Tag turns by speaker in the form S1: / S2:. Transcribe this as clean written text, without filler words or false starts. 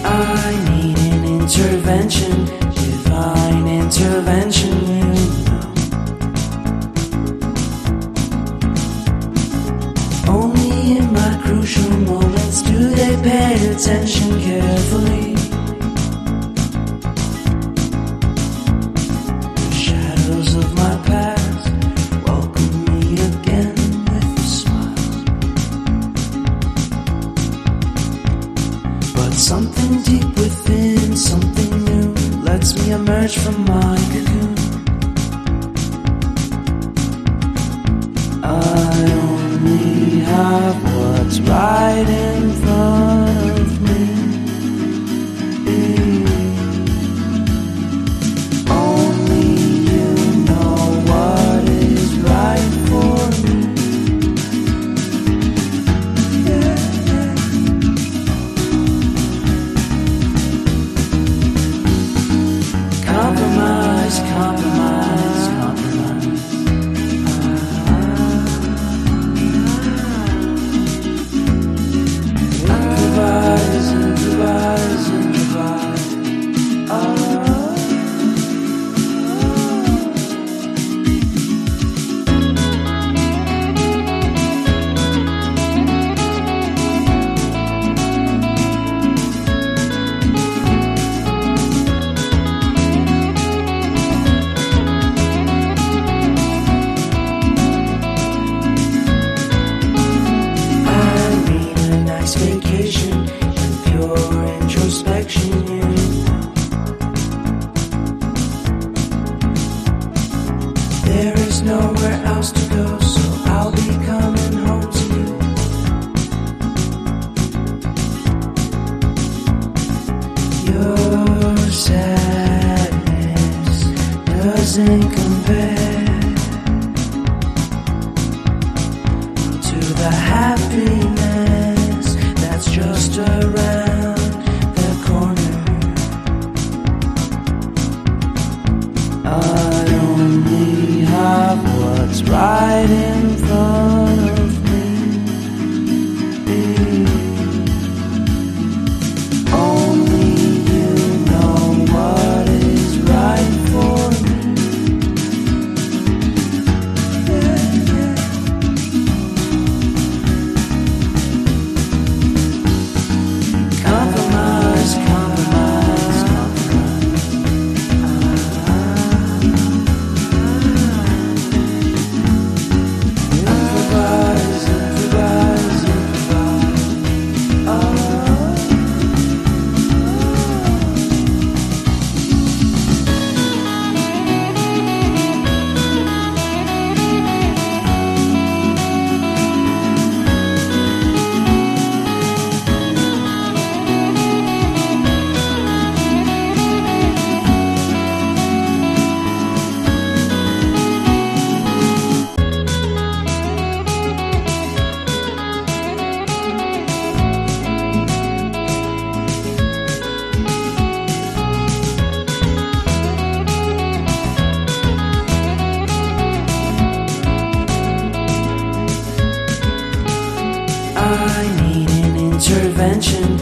S1: I need an intervention, divine intervention, you know. Only in my crucial moments do they pay attention carefully. The shadows of my past welcome me again with a smile. But something deep within, something new, lets me emerge from my cocoon. I only have what's right in front of me. Only you know what is right for me. Compromise, compromise, compromise. Improvise, improvise, improvise. Vacation and pure introspection, you know. There is nowhere else to go, so I'll be coming home to you. Your sadness doesn't compare to the happiness that's just around the corner. I only have what's right in front of me. Only you know what is right for me. Compromise, compromise, compromise. Improvise, improvise, improvise. I need an intervention,